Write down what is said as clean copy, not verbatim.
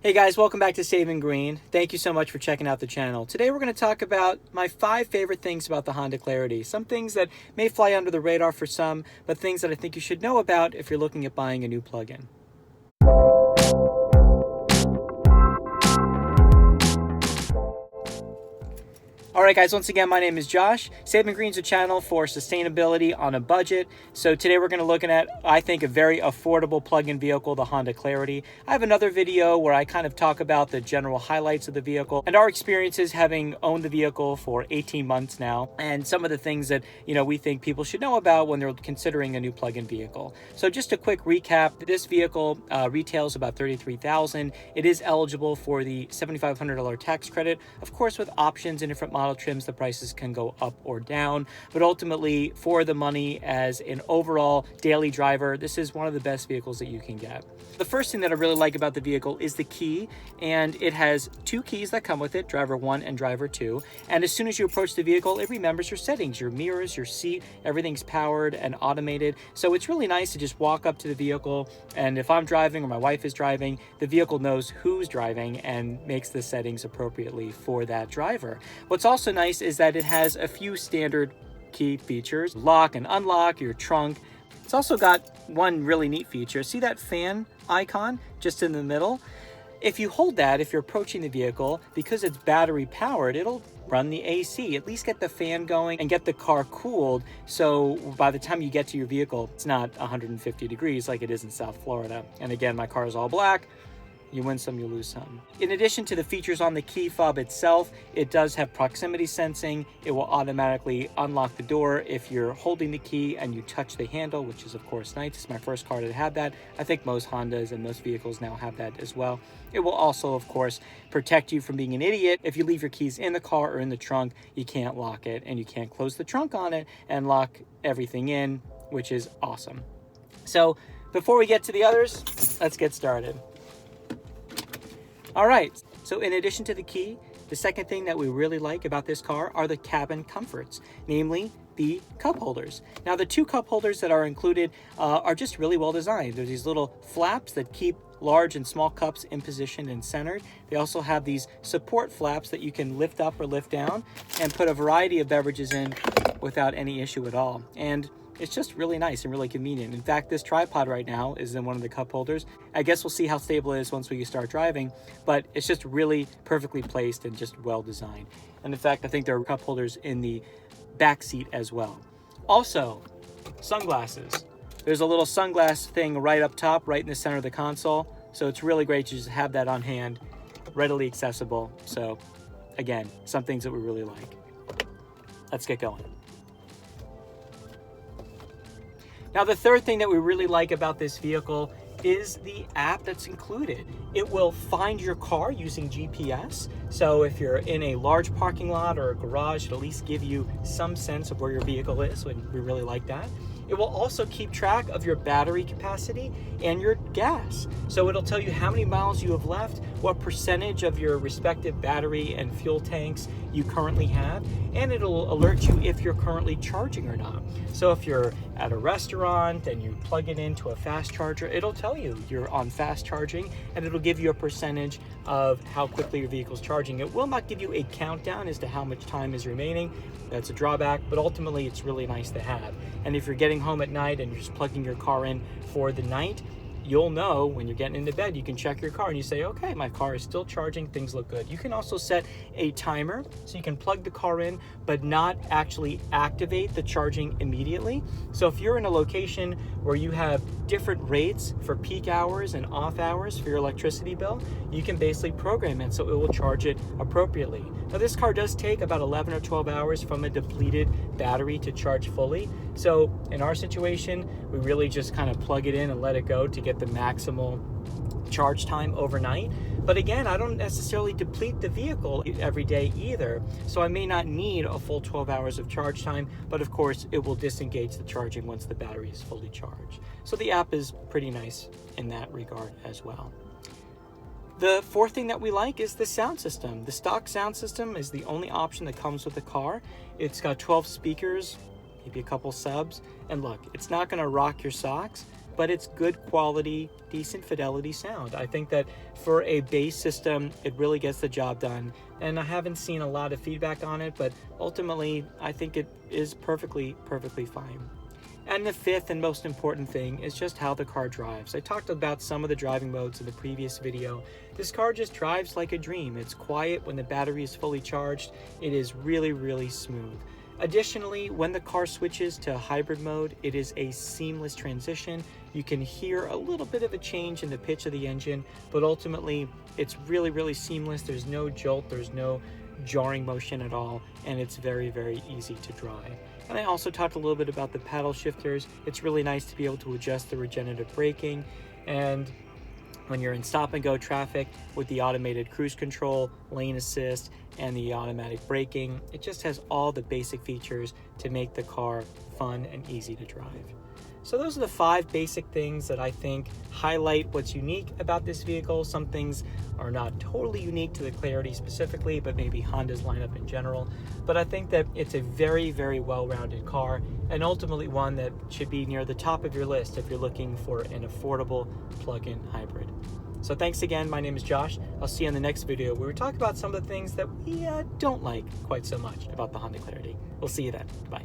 Hey guys, welcome back to Saving Green. Thank you so much for checking out the channel. Today we're going to talk about my 5 favorite things about the Honda Clarity. Some things that may fly under the radar for some, but things that I think you should know about if you're looking at buying a new plug-in. Alright guys, once again, my name is Josh. Saving Green's a channel for sustainability on a budget. So today we're going to look at, I think, a very affordable plug-in vehicle, the Honda Clarity. I have another video where I kind of talk about the general highlights of the vehicle and our experiences having owned the vehicle for 18 months now, and some of the things that, we think people should know about when they're considering a new plug-in vehicle. So just a quick recap, this vehicle retails about $33,000. It is eligible for the $7,500 tax credit, of course, with options and different model trims. The prices can go up or down, but ultimately for the money as an overall daily driver, this is one of the best vehicles that you can get. The first thing that I really like about the vehicle is the key, and it has 2 keys that come with it, driver 1 and driver 2. And as soon as you approach the vehicle, it remembers your settings, your mirrors, your seat, everything's powered and automated. So it's really nice to just walk up to the vehicle, and if I'm driving or my wife is driving, the vehicle knows who's driving and makes the settings appropriately for that driver. What's also nice is that it has a few standard key features: lock and unlock, your trunk. It's also got one really neat feature. See that fan icon just in the middle? If you hold that, if you're approaching the vehicle, because it's battery powered, it'll run the AC, at least get the fan going and get the car cooled. So by the time you get to your vehicle, it's not 150 degrees like it is in South Florida. And again, my car is all black. You win some, you lose some. In addition to the features on the key fob itself, it does have proximity sensing. It will automatically unlock the door if you're holding the key and you touch the handle, which is of course nice. It's my first car to have that. I think most Hondas and most vehicles now have that as well. It will also, of course, protect you from being an idiot. If you leave your keys in the car or in the trunk, you can't lock it, and you can't close the trunk on it and lock everything in, which is awesome. So before we get to the others, let's get started. All right, so in addition to the key, the second thing that we really like about this car are the cabin comforts, namely the cup holders. Now, the 2 cup holders that are included are just really well designed. There's these little flaps that keep large and small cups in position and centered. They also have these support flaps that you can lift up or lift down and put a variety of beverages in without any issue at all. And it's just really nice and really convenient. In fact, this tripod right now is in one of the cup holders. I guess we'll see how stable it is once we start driving, but it's just really perfectly placed and just well designed. And in fact, I think there are cup holders in the back seat as well. Also, sunglasses. There's a little sunglass thing right up top, right in the center of the console. So it's really great to just have that on hand, readily accessible. So again, some things that we really like. Let's get going. Now, the third thing that we really like about this vehicle is the app that's included. It will find your car using GPS. So if you're in a large parking lot or a garage, it'll at least give you some sense of where your vehicle is, and we really like that. It will also keep track of your battery capacity and your gas. So it'll tell you how many miles you have left, what percentage of your respective battery and fuel tanks you currently have, and it'll alert you if you're currently charging or not. So if you're at a restaurant and you plug it into a fast charger, it'll tell you you're on fast charging, and it'll give you a percentage of how quickly your vehicle's charging. It will not give you a countdown as to how much time is remaining. That's a drawback, but ultimately it's really nice to have. And if you're getting home at night and you're just plugging your car in for the night, you'll know when you're getting into bed, you can check your car and you say, okay, my car is still charging, things look good. You can also set a timer, so you can plug the car in, but not actually activate the charging immediately. So if you're in a location where you have different rates for peak hours and off hours for your electricity bill, you can basically program it so it will charge it appropriately. Now, this car does take about 11 or 12 hours from a depleted battery to charge fully. So in our situation, we really just kind of plug it in and let it go to get the maximal charge time overnight. But again, I don't necessarily deplete the vehicle every day either. So I may not need a full 12 hours of charge time, but of course it will disengage the charging once the battery is fully charged. So the app is pretty nice in that regard as well. The fourth thing that we like is the sound system. The stock sound system is the only option that comes with the car. It's got 12 speakers, maybe a couple subs, and look, it's not going to rock your socks, but it's good quality, decent fidelity sound. I think that for a bass system, it really gets the job done. And I haven't seen a lot of feedback on it, but ultimately, I think it is perfectly fine. And the fifth and most important thing is just how the car drives. I talked about some of the driving modes in the previous video. This car just drives like a dream. It's quiet when the battery is fully charged. It is really smooth. Additionally, when the car switches to hybrid mode, it is a seamless transition. You can hear a little bit of a change in the pitch of the engine, but ultimately it's really seamless. There's no jolt, there's no jarring motion at all, and it's very easy to drive. And I also talked a little bit about the paddle shifters. It's really nice to be able to adjust the regenerative braking, and when you're in stop and go traffic with the automated cruise control, lane assist, and the automatic braking, it just has all the basic features to make the car fun and easy to drive. So those are the 5 basic things that I think highlight what's unique about this vehicle. Some things are not totally unique to the Clarity specifically, but maybe Honda's lineup in general. But I think that it's a very well-rounded car, and ultimately one that should be near the top of your list if you're looking for an affordable plug-in hybrid. So thanks again. My name is Josh. I'll see you in the next video where we talk about some of the things that we don't like quite so much about the Honda Clarity. We'll see you then. Bye.